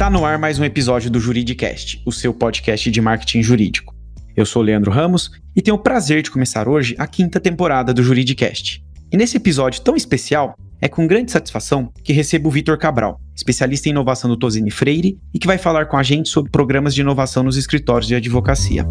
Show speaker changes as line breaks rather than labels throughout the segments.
Está no ar mais um episódio do Juridicast, o seu podcast de marketing jurídico. Eu sou o Leandro Ramos e tenho o prazer de começar hoje a 5ª temporada do Juridicast. E nesse episódio tão especial, é com grande satisfação que recebo o Vitor Cabral, especialista em inovação do Tosini Freire e que vai falar com a gente sobre programas de inovação nos escritórios de advocacia.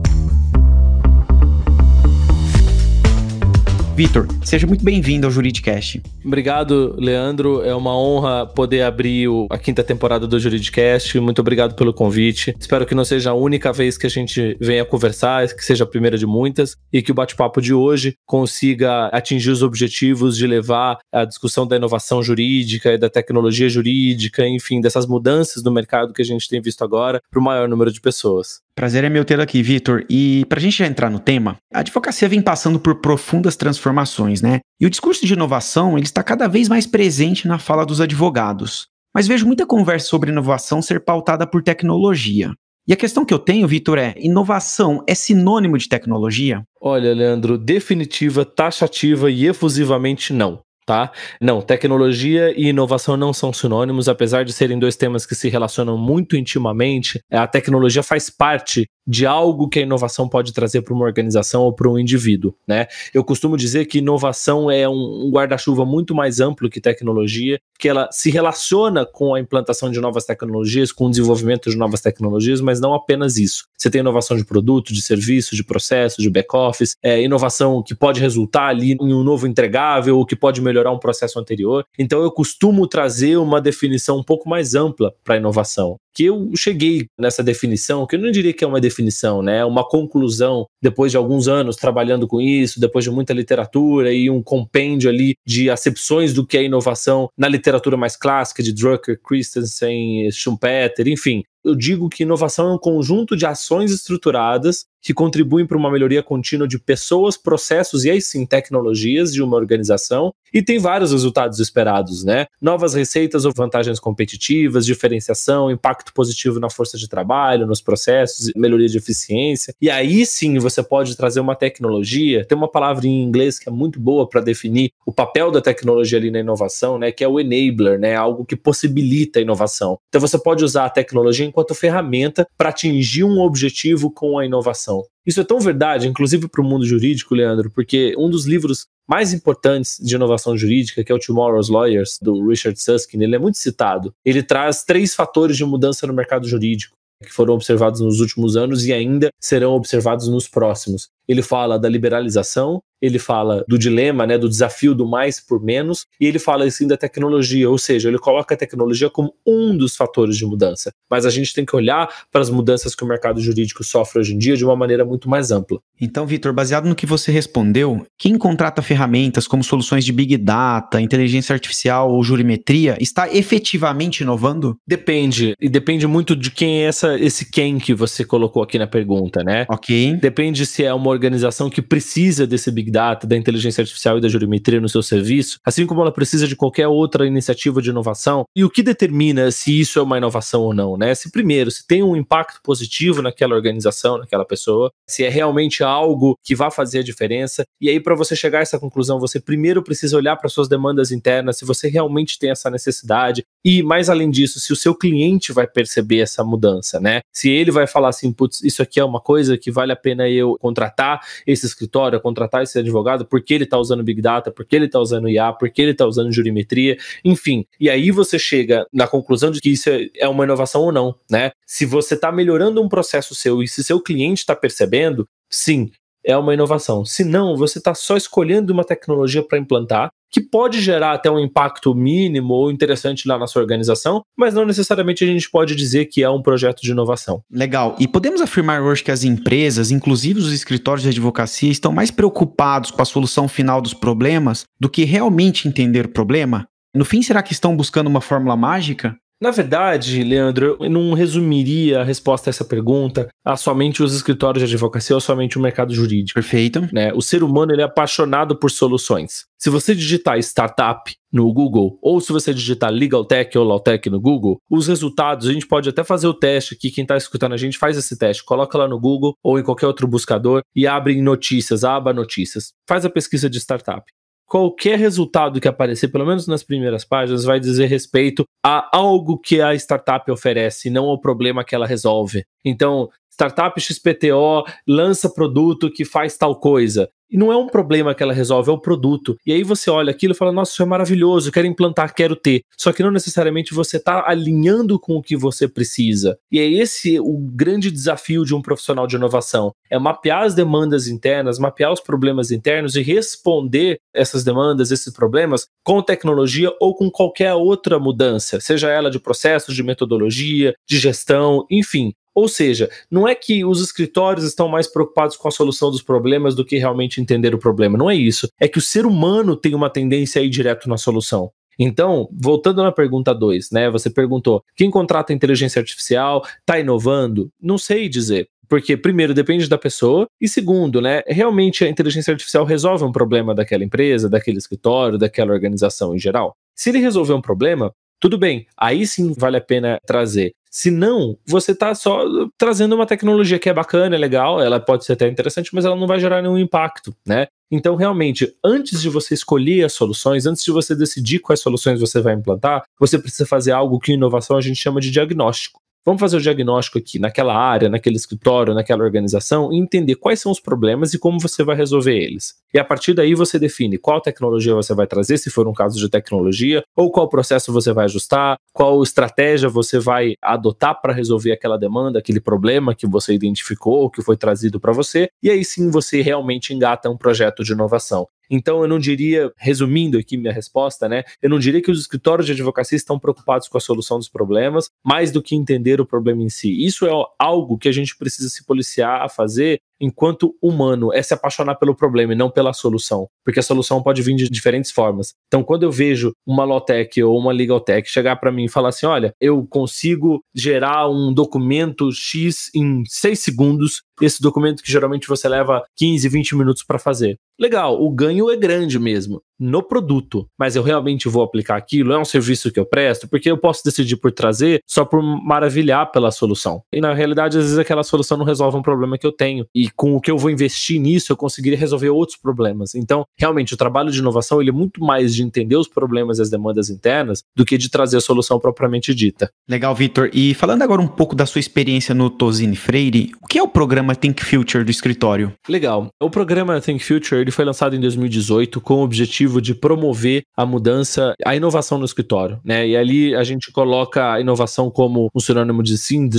Vitor, seja muito bem-vindo ao Juridicast.
Obrigado, Leandro. É uma honra poder abrir a 5ª temporada do Juridicast. Muito obrigado pelo convite. Espero que não seja a única vez que a gente venha conversar, que seja a primeira de muitas, e que o bate-papo de hoje consiga atingir os objetivos de levar a discussão da inovação jurídica e da tecnologia jurídica, enfim, dessas mudanças no mercado que a gente tem visto agora, para o maior número de pessoas.
Prazer é meu tê-lo aqui, Vitor. E para a gente já entrar no tema, a advocacia vem passando por profundas transformações, né? E o discurso de inovação, ele está cada vez mais presente na fala dos advogados. Mas vejo muita conversa sobre inovação ser pautada por tecnologia. E a questão que eu tenho, Vitor, inovação é sinônimo de tecnologia?
Olha, Leandro, definitiva, taxativa e efusivamente não. Tá? Não, tecnologia e inovação não são sinônimos, apesar de serem dois temas que se relacionam muito intimamente. A tecnologia faz parte de algo que a inovação pode trazer para uma organização ou para um indivíduo, né? Eu costumo dizer que inovação é um guarda-chuva muito mais amplo que tecnologia, que ela se relaciona com a implantação de novas tecnologias, com o desenvolvimento de novas tecnologias, mas não apenas isso. Você tem inovação de produto, de serviço, de processo, de back-office, inovação que pode resultar ali em um novo entregável ou que pode melhorar um processo anterior. Então eu costumo trazer uma definição um pouco mais ampla para a inovação. Que eu cheguei nessa definição, que eu não diria que é uma definição, né? É uma conclusão, depois de alguns anos trabalhando com isso, depois de muita literatura e um compêndio ali de acepções do que é inovação na literatura mais clássica de Drucker, Christensen, Schumpeter, enfim. Eu digo que inovação é um conjunto de ações estruturadas que contribuem para uma melhoria contínua de pessoas, processos e aí sim tecnologias de uma organização e tem vários resultados esperados, né? Novas receitas ou vantagens competitivas, diferenciação, impacto positivo na força de trabalho, nos processos, melhoria de eficiência. E aí sim você pode trazer uma tecnologia, tem uma palavra em inglês que é muito boa para definir o papel da tecnologia ali na inovação, né? Que é o enabler, né? Algo que possibilita a inovação. Então você pode usar a tecnologia enquanto ferramenta para atingir um objetivo com a inovação. Isso é tão verdade, inclusive para o mundo jurídico, Leandro, porque um dos livros mais importantes de inovação jurídica, que é o Tomorrow's Lawyers, do Richard Susskind, ele é muito citado. Ele traz 3 fatores de mudança no mercado jurídico que foram observados nos últimos anos e ainda serão observados nos próximos. Ele fala da liberalização, ele fala do dilema, né, do desafio do mais por menos, e ele fala assim da tecnologia, ou seja, ele coloca a tecnologia como um dos fatores de mudança. Mas a gente tem que olhar para as mudanças que o mercado jurídico sofre hoje em dia de uma maneira muito mais ampla.
Então, Vitor, baseado no que você respondeu, quem contrata ferramentas como soluções de Big Data, inteligência artificial ou jurimetria está efetivamente inovando?
Depende, e depende muito de quem é esse quem que você colocou aqui na pergunta, né?
Ok.
Depende se é uma organização que precisa desse Big Data, da inteligência artificial e da jurimetria no seu serviço, assim como ela precisa de qualquer outra iniciativa de inovação. E o que determina se isso é uma inovação ou não, né? Se tem um impacto positivo naquela organização, naquela pessoa, se é realmente algo que vai fazer a diferença. E aí, para você chegar a essa conclusão, você primeiro precisa olhar para suas demandas internas, se você realmente tem essa necessidade. E, mais além disso, se o seu cliente vai perceber essa mudança, né? Se ele vai falar assim, putz, isso aqui é uma coisa que vale a pena eu contratar esse escritório, contratar esse advogado, porque ele está usando Big Data, porque ele está usando IA, porque ele está usando jurimetria, enfim. E aí você chega na conclusão de que isso é uma inovação ou não, né? Se você está melhorando um processo seu e se seu cliente está percebendo, sim, é uma inovação. Se não, você está só escolhendo uma tecnologia para implantar, que pode gerar até um impacto mínimo ou interessante lá na sua organização, mas não necessariamente a gente pode dizer que é um projeto de inovação.
Legal. E podemos afirmar hoje que as empresas, inclusive os escritórios de advocacia, estão mais preocupados com a solução final dos problemas do que realmente entender o problema? No fim, será que estão buscando uma fórmula mágica?
Na verdade, Leandro, eu não resumiria a resposta a essa pergunta a somente os escritórios de advocacia ou somente o mercado jurídico.
Perfeito.
Né? O ser humano ele é apaixonado por soluções. Se você digitar startup no Google, ou se você digitar legal tech ou law tech no Google, os resultados, a gente pode até fazer o teste aqui, quem está escutando a gente faz esse teste, coloca lá no Google ou em qualquer outro buscador e abre em notícias, a aba notícias. Faz a pesquisa de startup. qualquer resultado que aparecer, pelo menos nas primeiras páginas, vai dizer respeito a algo que a startup oferece, não ao problema que ela resolve. Então, startup XPTO lança produto que faz tal coisa. E não é um problema que ela resolve, é o produto. E aí você olha aquilo e fala, nossa, isso é maravilhoso, quero implantar, quero ter. Só que não necessariamente você está alinhando com o que você precisa. E é esse o grande desafio de um profissional de inovação. É mapear as demandas internas, mapear os problemas internos e responder essas demandas, esses problemas, com tecnologia ou com qualquer outra mudança. Seja ela de processos, de metodologia, de gestão, enfim. Ou seja, não é que os escritórios estão mais preocupados com a solução dos problemas do que realmente entender o problema. Não é isso. É que o ser humano tem uma tendência a ir direto na solução. Então, voltando na pergunta 2, né? Você perguntou, quem contrata inteligência artificial está inovando? Não sei dizer. Porque, primeiro, depende da pessoa, e segundo, né, realmente a inteligência artificial resolve um problema daquela empresa, daquele escritório, daquela organização em geral. Se ele resolver um problema, tudo bem, aí sim vale a pena trazer. Se não, você está só trazendo uma tecnologia que é bacana, é legal, ela pode ser até interessante, mas ela não vai gerar nenhum impacto, né? Então, realmente, antes de você escolher as soluções, antes de você decidir quais soluções você vai implantar, você precisa fazer algo que em inovação a gente chama de diagnóstico. Vamos fazer o diagnóstico aqui, naquela área, naquele escritório, naquela organização, e entender quais são os problemas e como você vai resolver eles. E a partir daí você define qual tecnologia você vai trazer, se for um caso de tecnologia, ou qual processo você vai ajustar, qual estratégia você vai adotar para resolver aquela demanda, aquele problema que você identificou, que foi trazido para você, e aí sim você realmente engata um projeto de inovação. Então eu não diria, resumindo aqui minha resposta, né? Eu não diria que os escritórios de advocacia estão preocupados com a solução dos problemas, mais do que entender o problema em si. Isso é algo que a gente precisa se policiar a fazer enquanto humano, é se apaixonar pelo problema e não pela solução, porque a solução pode vir de diferentes formas. Então, quando eu vejo uma Lawtech ou uma Legaltech chegar para mim e falar assim, olha, eu consigo gerar um documento X em 6 segundos, esse documento que geralmente você leva 15, 20 minutos para fazer. Legal, o ganho é grande mesmo no produto, mas eu realmente vou aplicar aquilo? É um serviço que eu presto? Porque eu posso decidir por trazer só por maravilhar pela solução. E na realidade, às vezes aquela solução não resolve um problema que eu tenho. E com o que eu vou investir nisso, eu conseguiria resolver outros problemas. Então, realmente, o trabalho de inovação ele é muito mais de entender os problemas e as demandas internas do que de trazer a solução propriamente dita.
Legal, Vitor. E falando agora um pouco da sua experiência no Tozini Freire, o que é o programa Think Future do escritório?
Legal. O programa Think Future ele foi lançado em 2018 com o objetivo de promover a mudança, a inovação no escritório, né? E ali a gente coloca a inovação como um sinônimo de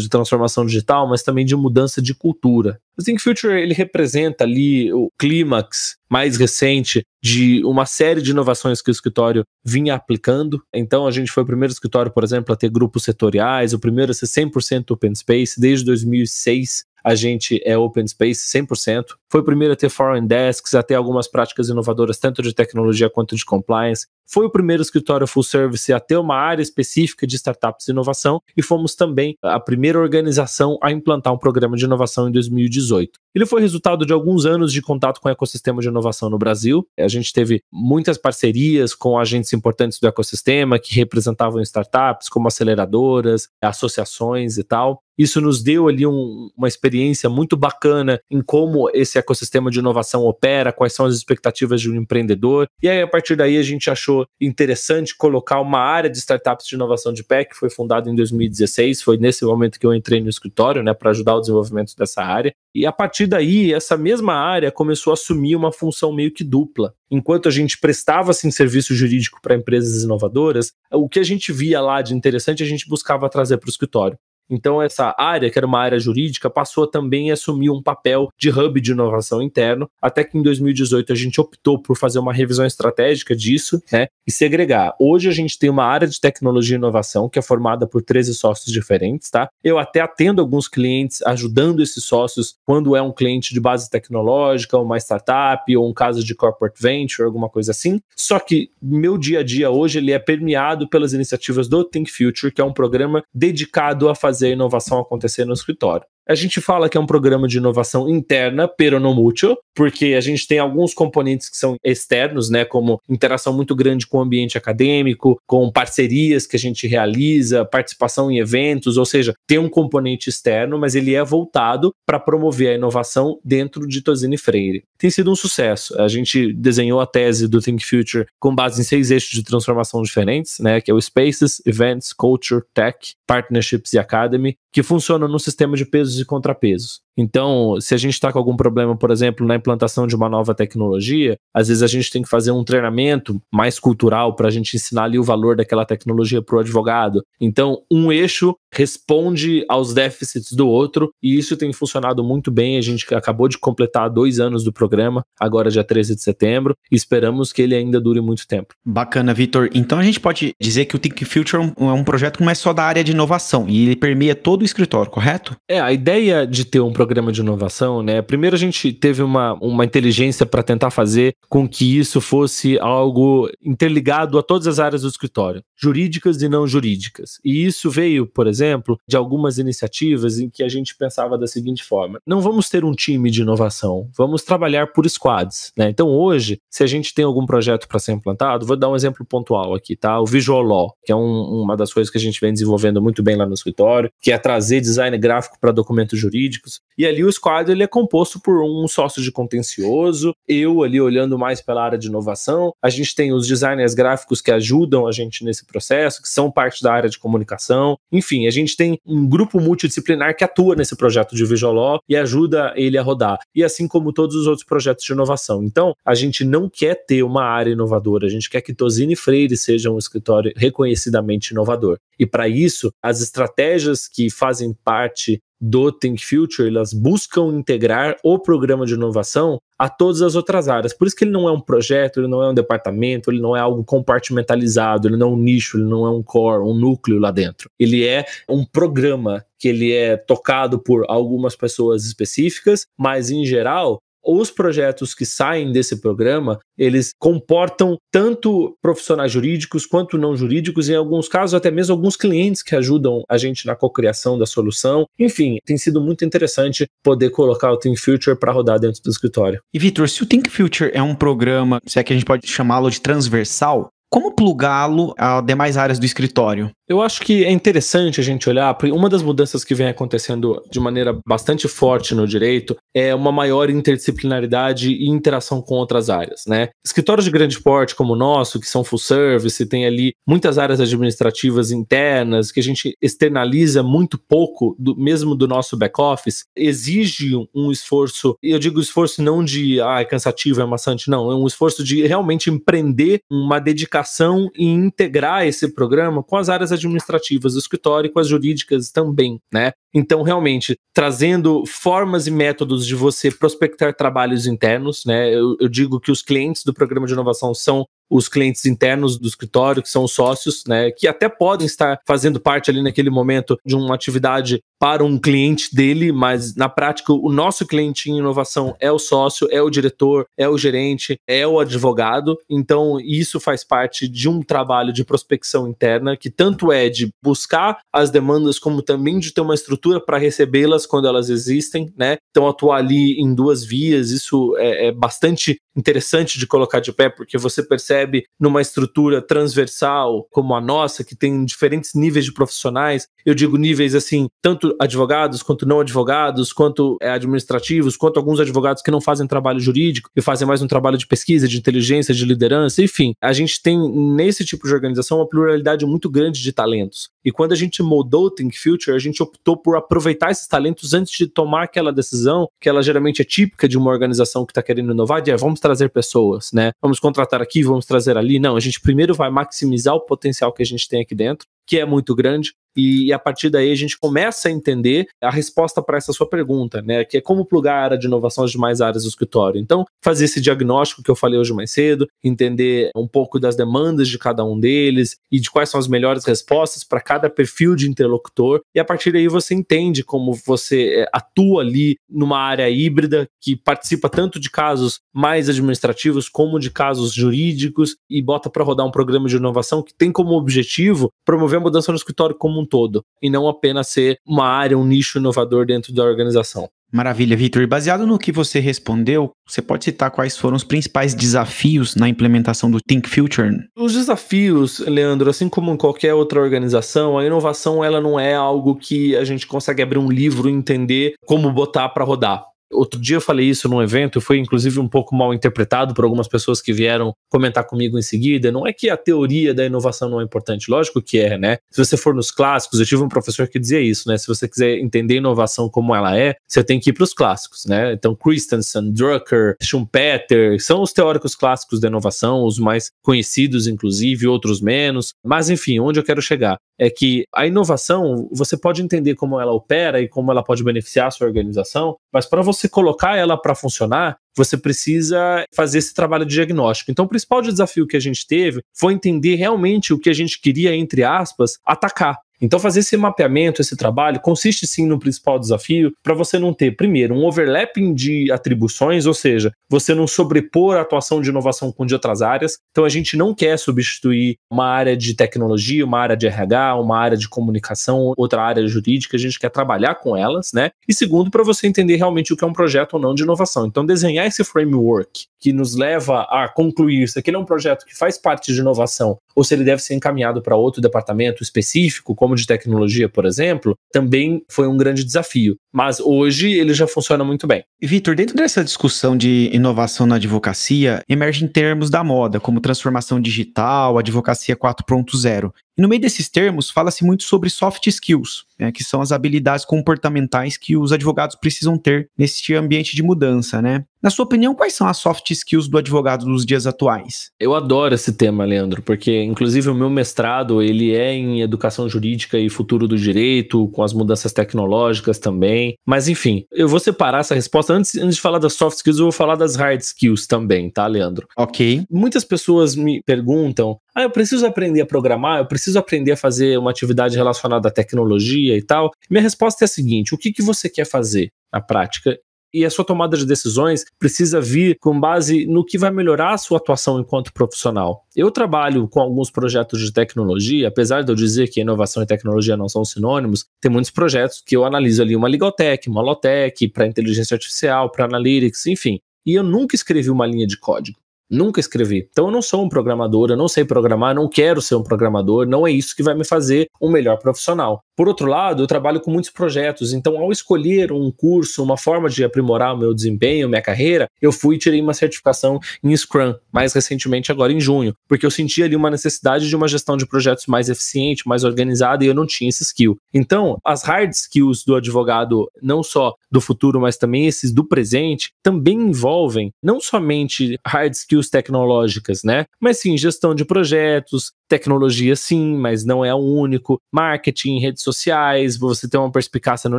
transformação digital, mas também de mudança de cultura. O Think Future ele representa ali o clímax mais recente de uma série de inovações que o escritório vinha aplicando. Então a gente foi o primeiro escritório, por exemplo, a ter grupos setoriais, o primeiro a ser 100% open space. Desde 2006 a gente é open space 100%. Foi o primeiro a ter foreign desks, a ter algumas práticas inovadoras, tanto de tecnologia quanto de compliance. Foi o primeiro escritório full service a ter uma área específica de startups e inovação e fomos também a primeira organização a implantar um programa de inovação em 2018. Ele foi resultado de alguns anos de contato com o ecossistema de inovação no Brasil. A gente teve muitas parcerias com agentes importantes do ecossistema que representavam startups, como aceleradoras, associações e tal. Isso nos deu ali uma experiência muito bacana em como esse ecossistema de inovação opera, quais são as expectativas de um empreendedor. E aí, a partir daí, a gente achou interessante colocar uma área de startups de inovação de pé, que foi fundada em 2016. Foi nesse momento que eu entrei no escritório, né, para ajudar o desenvolvimento dessa área. E a partir daí, essa mesma área começou a assumir uma função meio que dupla. Enquanto a gente prestava assim, serviço jurídico para empresas inovadoras, o que a gente via lá de interessante, a gente buscava trazer para o escritório. Então essa área, que era uma área jurídica, passou também a assumir um papel de hub de inovação interno, até que em 2018 a gente optou por fazer uma revisão estratégica disso, né, e segregar. Hoje a gente tem uma área de tecnologia e inovação que é formada por 13 sócios diferentes, tá? Eu até atendo alguns clientes ajudando esses sócios quando é um cliente de base tecnológica, uma startup, ou um caso de corporate venture, alguma coisa assim. Só que meu dia a dia hoje ele é permeado pelas iniciativas do Think Future, que é um programa dedicado a fazer a inovação acontecer no escritório. A gente fala que é um programa de inovação interna, pero no mucho, porque a gente tem alguns componentes que são externos, né, como interação muito grande com o ambiente acadêmico, com parcerias que a gente realiza, participação em eventos, ou seja, tem um componente externo, mas ele é voltado para promover a inovação dentro de Tosini Freire. Tem sido um sucesso. A gente desenhou a tese do Think Future com base em 6 eixos de transformação diferentes, né, que é o Spaces, Events, Culture, Tech, Partnerships e Academy, que funcionam no sistema de pesos e contrapesos. Então, se a gente está com algum problema, por exemplo, na implantação de uma nova tecnologia, às vezes a gente tem que fazer um treinamento mais cultural para a gente ensinar ali o valor daquela tecnologia para o advogado. Então, um eixo responde aos déficits do outro, e isso tem funcionado muito bem. A gente acabou de completar 2 anos do programa, agora dia 13 de setembro, e esperamos que ele ainda dure muito tempo.
Bacana, Vitor. Então a gente pode dizer que o Think Future é um projeto que não é só da área de inovação, e ele permeia todo o escritório, correto?
A ideia de ter um programa de inovação, né? Primeiro a gente teve uma inteligência para tentar fazer com que isso fosse algo interligado a todas as áreas do escritório, jurídicas e não jurídicas. E isso veio, por exemplo, de algumas iniciativas em que a gente pensava da seguinte forma: não vamos ter um time de inovação, vamos trabalhar por squads, né? Então hoje, se a gente tem algum projeto para ser implantado, vou dar um exemplo pontual aqui, tá? O Visual Law, que é uma das coisas que a gente vem desenvolvendo muito bem lá no escritório, que é trazer design gráfico para documentos jurídicos. E ali o squad ele é composto por um sócio de contencioso, eu ali olhando mais pela área de inovação, a gente tem os designers gráficos que ajudam a gente nesse processo, que são parte da área de comunicação. Enfim, a gente tem um grupo multidisciplinar que atua nesse projeto de Visual Law e ajuda ele a rodar. E assim como todos os outros projetos de inovação. Então, a gente não quer ter uma área inovadora, a gente quer que Tosini Freire seja um escritório reconhecidamente inovador. E para isso, as estratégias que fazem parte do Think Future, elas buscam integrar o programa de inovação a todas as outras áreas. Por isso que ele não é um projeto, ele não é um departamento, ele não é algo compartimentalizado, ele não é um nicho, ele não é um core, um núcleo lá dentro. Ele é um programa que ele é tocado por algumas pessoas específicas, mas em geral, os projetos que saem desse programa, eles comportam tanto profissionais jurídicos quanto não jurídicos, e em alguns casos até mesmo alguns clientes que ajudam a gente na cocriação da solução. Enfim, tem sido muito interessante poder colocar o Think Future para rodar dentro do escritório.
E Vitor, se o Think Future é um programa, se é que a gente pode chamá-lo de transversal, como plugá-lo a demais áreas do escritório?
Eu acho que é interessante a gente olhar, porque uma das mudanças que vem acontecendo de maneira bastante forte no direito é uma maior interdisciplinaridade e interação com outras áreas, né? Escritórios de grande porte como o nosso, que são full service, tem ali muitas áreas administrativas internas, que a gente externaliza muito pouco, mesmo do nosso back-office, exige um esforço, e eu digo esforço não de, é cansativo, é maçante, não, é um esforço de realmente empreender uma dedicação e integrar esse programa com as áreas administrativas do escritório e com as jurídicas também, né? Então, realmente, trazendo formas e métodos de você prospectar trabalhos internos, né? Eu digo que os clientes do programa de inovação são os clientes internos do escritório, que são os sócios, né, que até podem estar fazendo parte ali naquele momento de uma atividade para um cliente dele, mas na prática o nosso cliente em inovação é o sócio, é o diretor, é o gerente, é o advogado. Então isso faz parte de um trabalho de prospecção interna, que tanto é de buscar as demandas, como também de ter uma estrutura para recebê-las quando elas existem, né? Então atuar ali em 2 vias, isso é bastante interessante de colocar de pé, porque você percebe numa estrutura transversal como a nossa, que tem diferentes níveis de profissionais, eu digo níveis assim, tanto advogados, quanto não advogados, quanto administrativos, quanto alguns advogados que não fazem trabalho jurídico e fazem mais um trabalho de pesquisa, de inteligência, de liderança, enfim, a gente tem nesse tipo de organização uma pluralidade muito grande de talentos. E quando a gente moldou o Think Future, a gente optou por aproveitar esses talentos antes de tomar aquela decisão, que ela geralmente é típica de uma organização que está querendo inovar, de vamos trazer pessoas, né? Vamos contratar aqui, vamos trazer ali. Não, a gente primeiro vai maximizar o potencial que a gente tem aqui dentro, que é muito grande, e a partir daí a gente começa a entender a resposta para essa sua pergunta, né, que é como plugar a área de inovação às demais áreas do escritório. Então, fazer esse diagnóstico que eu falei hoje mais cedo, entender um pouco das demandas de cada um deles e de quais são as melhores respostas para cada perfil de interlocutor, e a partir daí você entende como você atua ali numa área híbrida que participa tanto de casos mais administrativos como de casos jurídicos, e bota para rodar um programa de inovação que tem como objetivo promover a mudança no escritório como um todo, e não apenas ser uma área, um nicho inovador dentro da organização.
Maravilha, Vitor. E baseado no que você respondeu, você pode citar quais foram os principais desafios na implementação do Think Future?
Os desafios, Leandro, assim como em qualquer outra organização, a inovação ela não é algo que a gente consegue abrir um livro e entender como botar para rodar. Outro dia eu falei isso num evento, foi inclusive um pouco mal interpretado por algumas pessoas que vieram comentar comigo em seguida. Não é que a teoria da inovação não é importante, lógico que é, né? Se você for nos clássicos, eu tive um professor que dizia isso, né? Se você quiser entender a inovação como ela é, você tem que ir para os clássicos, né? Então Christensen, Drucker, Schumpeter, são os teóricos clássicos da inovação, os mais conhecidos inclusive, outros menos. Mas enfim, onde eu quero chegar é que a inovação, você pode entender como ela opera e como ela pode beneficiar a sua organização, mas para você colocar ela para funcionar, você precisa fazer esse trabalho de diagnóstico. Então, o principal desafio que a gente teve foi entender realmente o que a gente queria, entre aspas, atacar. Então, fazer esse mapeamento, esse trabalho, consiste sim no principal desafio para você não ter, primeiro, um overlapping de atribuições, ou seja, você não sobrepor a atuação de inovação com de outras áreas. Então, a gente não quer substituir uma área de tecnologia, uma área de RH, uma área de comunicação, outra área jurídica, a gente quer trabalhar com elas, né? E segundo, para você entender realmente o que é um projeto ou não de inovação. Então, desenhar esse framework que nos leva a concluir se aquele é um projeto que faz parte de inovação ou se ele deve ser encaminhado para outro departamento específico, como de tecnologia, por exemplo, também foi um grande desafio. Mas hoje ele já funciona muito bem.
Vitor, dentro dessa discussão de inovação na advocacia, emergem termos da moda, como transformação digital, advocacia 4.0. E no meio desses termos, fala-se muito sobre soft skills, né, que são as habilidades comportamentais que os advogados precisam ter nesse ambiente de mudança, né? Na sua opinião, quais são as soft skills do advogado nos dias atuais?
Eu adoro esse tema, Leandro, porque inclusive o meu mestrado, ele é em educação jurídica e futuro do direito, com as mudanças tecnológicas também. Mas enfim, eu vou separar essa resposta. Antes de falar das soft skills, eu vou falar das hard skills também, tá, Leandro?
Ok.
Muitas pessoas me perguntam, eu preciso aprender a programar, eu preciso aprender a fazer uma atividade relacionada à tecnologia e tal. Minha resposta é a seguinte, o que você quer fazer na prática? E a sua tomada de decisões precisa vir com base no que vai melhorar a sua atuação enquanto profissional. Eu trabalho com alguns projetos de tecnologia, apesar de eu dizer que inovação e tecnologia não são sinônimos, tem muitos projetos que eu analiso ali uma Legal Tech, uma Law Tech, para inteligência artificial, para analytics, enfim. E eu nunca escrevi uma linha de código. Nunca escrevi. Então eu não sou um programador, eu não sei programar, não quero ser um programador, não é isso que vai me fazer um melhor profissional. Por outro lado, eu trabalho com muitos projetos, então ao escolher um curso, uma forma de aprimorar o meu desempenho, minha carreira, eu fui e tirei uma certificação em Scrum, mais recentemente agora em junho, porque eu senti ali uma necessidade de uma gestão de projetos mais eficiente, mais organizada, e eu não tinha esse skill. Então, as hard skills do advogado, não só do futuro, mas também esses do presente, também envolvem não somente hard skills tecnológicas, né? Mas sim, gestão de projetos, tecnologia sim, mas não é o único, marketing, redes sociais, você ter uma perspicácia no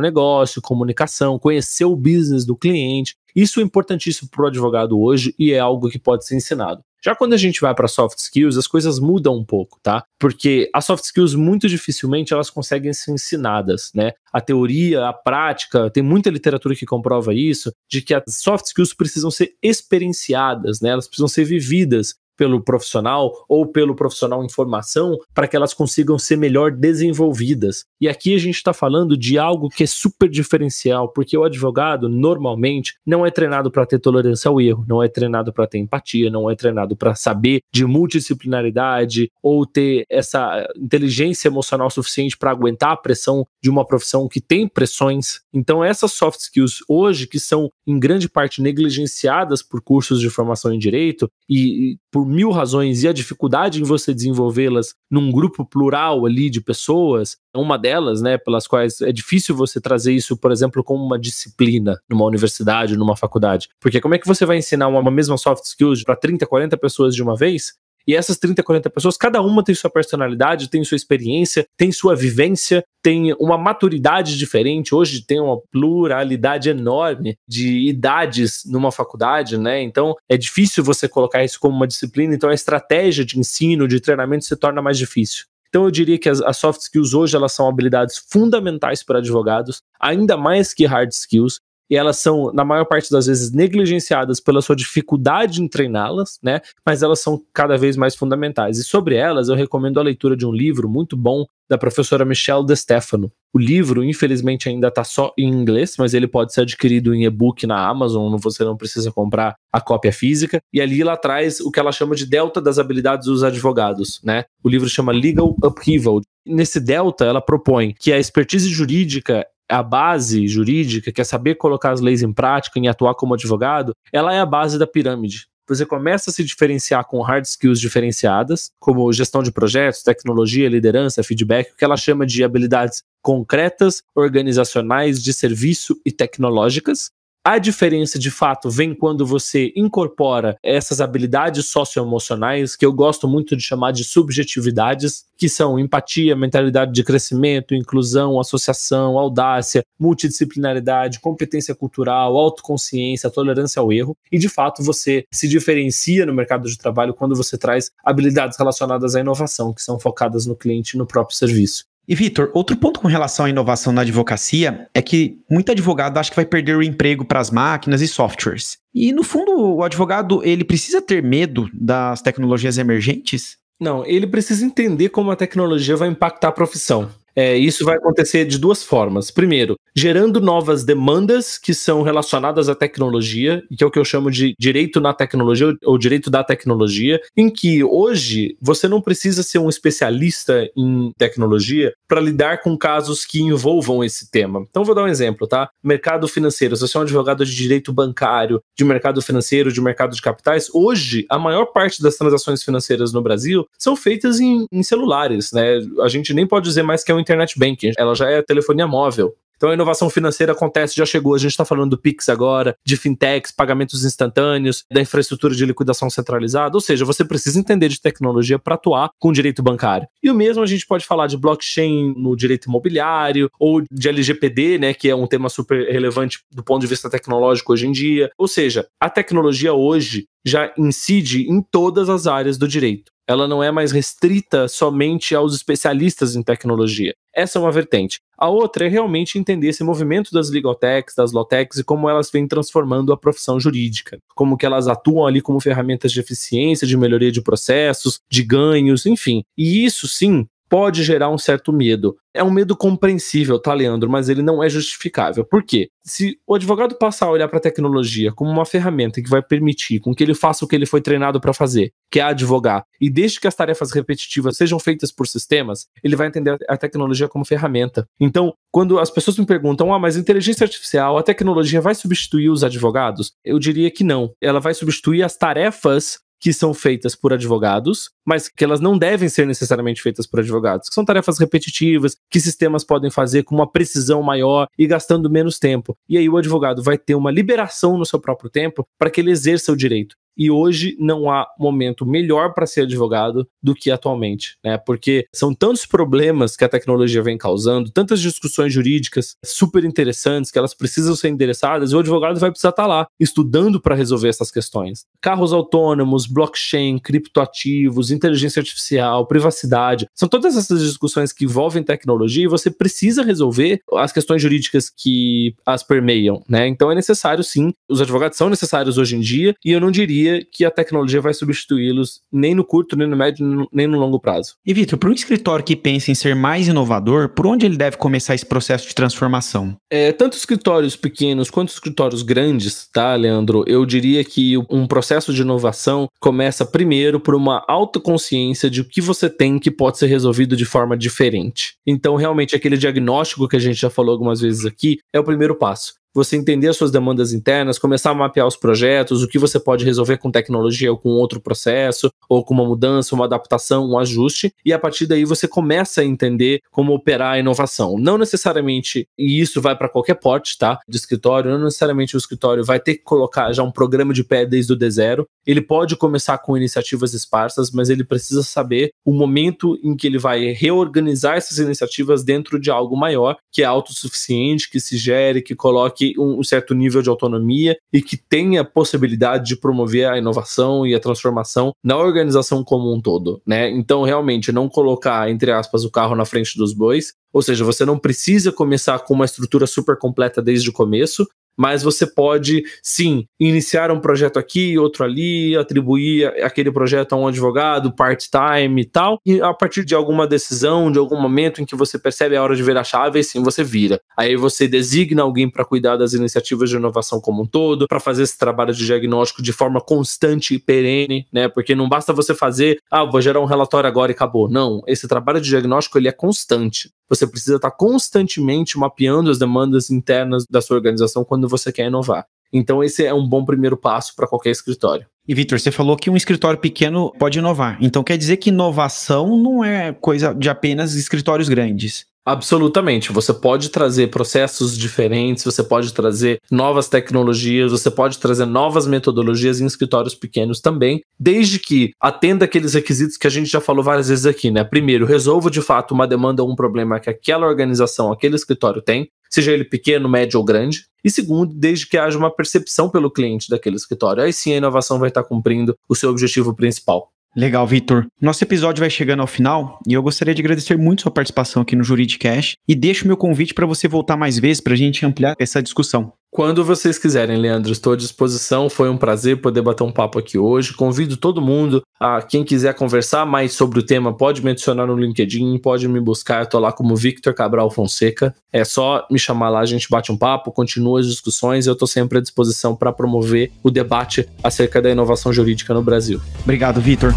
negócio, comunicação, conhecer o business do cliente. Isso é importantíssimo para o advogado hoje e é algo que pode ser ensinado. Já quando a gente vai para soft skills, as coisas mudam um pouco, tá? Porque as soft skills, muito dificilmente, elas conseguem ser ensinadas, né? A teoria, a prática, tem muita literatura que comprova isso, de que as soft skills precisam ser experienciadas, né? Elas precisam ser vividas pelo profissional ou pelo profissional em formação para que elas consigam ser melhor desenvolvidas. E aqui a gente está falando de algo que é super diferencial, porque o advogado, normalmente, não é treinado para ter tolerância ao erro, não é treinado para ter empatia, não é treinado para saber de multidisciplinaridade ou ter essa inteligência emocional suficiente para aguentar a pressão de uma profissão que tem pressões. Então essas soft skills hoje, que são em grande parte negligenciadas por cursos de formação em direito e por mil razões, e a dificuldade em você desenvolvê-las num grupo plural ali de pessoas, uma delas, né, pelas quais é difícil você trazer isso, por exemplo, como uma disciplina numa universidade, numa faculdade. Porque como é que você vai ensinar uma mesma soft skills para 30, 40 pessoas de uma vez? E essas 30, 40 pessoas, cada uma tem sua personalidade, tem sua experiência, tem sua vivência, tem uma maturidade diferente. Hoje tem uma pluralidade enorme de idades numa faculdade, né? Então é difícil você colocar isso como uma disciplina, então a estratégia de ensino, de treinamento se torna mais difícil. Então eu diria que as soft skills hoje elas são habilidades fundamentais para advogados, ainda mais que hard skills. E elas são, na maior parte das vezes, negligenciadas pela sua dificuldade em treiná-las, né? Mas elas são cada vez mais fundamentais. E sobre elas, eu recomendo a leitura de um livro muito bom, da professora Michelle De Stefano. O livro, infelizmente, ainda está só em inglês, mas ele pode ser adquirido em e-book na Amazon, você não precisa comprar a cópia física. E ali ela traz o que ela chama de delta das habilidades dos advogados, né? O livro chama Legal Upheaval. Nesse delta, ela propõe que a expertise jurídica, a base jurídica, que é saber colocar as leis em prática e atuar como advogado, ela é a base da pirâmide. Você começa a se diferenciar com hard skills diferenciadas, como gestão de projetos, tecnologia, liderança, feedback, o que ela chama de habilidades concretas, organizacionais, de serviço e tecnológicas. A diferença, de fato, vem quando você incorpora essas habilidades socioemocionais, que eu gosto muito de chamar de subjetividades, que são empatia, mentalidade de crescimento, inclusão, associação, audácia, multidisciplinaridade, competência cultural, autoconsciência, tolerância ao erro. E, de fato, você se diferencia no mercado de trabalho quando você traz habilidades relacionadas à inovação, que são focadas no cliente e no próprio serviço.
E, Vitor, outro ponto com relação à inovação na advocacia é que muito advogado acha que vai perder o emprego para as máquinas e softwares. E, no fundo, o advogado ele precisa ter medo das tecnologias emergentes?
Não, ele precisa entender como a tecnologia vai impactar a profissão. Isso vai acontecer de duas formas. Primeiro, gerando novas demandas que são relacionadas à tecnologia, que é o que eu chamo de direito na tecnologia ou direito da tecnologia, em que hoje você não precisa ser um especialista em tecnologia para lidar com casos que envolvam esse tema. Então vou dar um exemplo, tá? Mercado financeiro, se você é um advogado de direito bancário, de mercado financeiro, de mercado de capitais, hoje a maior parte das transações financeiras no Brasil são feitas em celulares, né? A gente nem pode dizer mais que é um internet banking, ela já é telefonia móvel. Então a inovação financeira acontece, já chegou, a gente está falando do Pix agora, de fintechs, pagamentos instantâneos, da infraestrutura de liquidação centralizada, ou seja, você precisa entender de tecnologia para atuar com o direito bancário. E o mesmo a gente pode falar de blockchain no direito imobiliário, ou de LGPD, né, que é um tema super relevante do ponto de vista tecnológico hoje em dia. Ou seja, a tecnologia hoje já incide em todas as áreas do direito. Ela não é mais restrita somente aos especialistas em tecnologia. Essa é uma vertente. A outra é realmente entender esse movimento das legal techs, das law techs e como elas vêm transformando a profissão jurídica. Como que elas atuam ali como ferramentas de eficiência, de melhoria de processos, de ganhos, enfim. E isso, sim, pode gerar um certo medo. É um medo compreensível, tá, Leandro? Mas ele não é justificável. Por quê? Se o advogado passar a olhar para a tecnologia como uma ferramenta que vai permitir com que ele faça o que ele foi treinado para fazer, que é advogar, e deixe que as tarefas repetitivas sejam feitas por sistemas, ele vai entender a tecnologia como ferramenta. Então, quando as pessoas me perguntam, mas inteligência artificial, a tecnologia vai substituir os advogados? Eu diria que não. Ela vai substituir as tarefas que são feitas por advogados, mas que elas não devem ser necessariamente feitas por advogados, que são tarefas repetitivas, que sistemas podem fazer com uma precisão maior e gastando menos tempo. E aí o advogado vai ter uma liberação no seu próprio tempo para que ele exerça o direito. E hoje não há momento melhor para ser advogado do que atualmente, né? Porque são tantos problemas que a tecnologia vem causando, tantas discussões jurídicas super interessantes que elas precisam ser endereçadas, e o advogado vai precisar estar lá estudando para resolver essas questões. Carros autônomos, blockchain, criptoativos, inteligência artificial, privacidade, são todas essas discussões que envolvem tecnologia e você precisa resolver as questões jurídicas que as permeiam, né? Então é necessário, sim, os advogados são necessários hoje em dia, e eu não diria que a tecnologia vai substituí-los nem no curto, nem no médio, nem no longo prazo.
E, Vitor, para um escritório que pensa em ser mais inovador, por onde ele deve começar esse processo de transformação?
Tanto escritórios pequenos quanto escritórios grandes, tá, Leandro? Eu diria que um processo de inovação começa primeiro por uma autoconsciência de o que você tem que pode ser resolvido de forma diferente. Então, realmente, aquele diagnóstico que a gente já falou algumas vezes aqui é o primeiro passo. Você entender as suas demandas internas, começar a mapear os projetos, o que você pode resolver com tecnologia ou com outro processo, ou com uma mudança, uma adaptação, um ajuste, e a partir daí você começa a entender como operar a inovação. Não necessariamente, e isso vai para qualquer porte, tá, de escritório, não necessariamente o escritório vai ter que colocar já um programa de pé desde o D0, ele pode começar com iniciativas esparsas, mas ele precisa saber o momento em que ele vai reorganizar essas iniciativas dentro de algo maior, que é autossuficiente, que se gere, que coloque um certo nível de autonomia e que tenha a possibilidade de promover a inovação e a transformação na organização como um todo, né? Então, realmente, não colocar, entre aspas, o carro na frente dos bois, ou seja, você não precisa começar com uma estrutura super completa desde o começo, mas você pode, sim, iniciar um projeto aqui, outro ali, atribuir aquele projeto a um advogado, part-time e tal, e a partir de alguma decisão, de algum momento em que você percebe a hora de virar a chave, aí sim você vira. Aí você designa alguém para cuidar das iniciativas de inovação como um todo, para fazer esse trabalho de diagnóstico de forma constante e perene, né? Porque não basta você fazer, vou gerar um relatório agora e acabou. Não, esse trabalho de diagnóstico ele é constante. Você precisa estar constantemente mapeando as demandas internas da sua organização quando você quer inovar. Então esse é um bom primeiro passo para qualquer escritório.
E Vitor, você falou que um escritório pequeno pode inovar. Então quer dizer que inovação não é coisa de apenas escritórios grandes.
Absolutamente, você pode trazer processos diferentes, você pode trazer novas tecnologias, você pode trazer novas metodologias em escritórios pequenos também, desde que atenda aqueles requisitos que a gente já falou várias vezes aqui, né? Primeiro, resolva de fato uma demanda ou um problema que aquela organização, aquele escritório tem, seja ele pequeno, médio ou grande. E segundo, desde que haja uma percepção pelo cliente daquele escritório, aí sim a inovação vai estar cumprindo o seu objetivo principal.
Legal, Vitor. Nosso episódio vai chegando ao final e eu gostaria de agradecer muito sua participação aqui no Juridicast e deixo meu convite para você voltar mais vezes para a gente ampliar essa discussão.
Quando vocês quiserem, Leandro, estou à disposição. Foi um prazer poder bater um papo aqui hoje. Convido todo mundo, quem quiser conversar mais sobre o tema, pode me adicionar no LinkedIn, pode me buscar. Eu tô lá como Victor Cabral Fonseca. É só me chamar lá, a gente bate um papo, continua as discussões e eu tô sempre à disposição para promover o debate acerca da inovação jurídica no Brasil.
Obrigado, Vitor.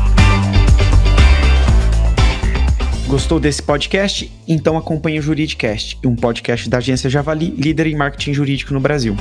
Gostou desse podcast? Então acompanhe o Juridicast, um podcast da agência Javali, líder em marketing jurídico no Brasil.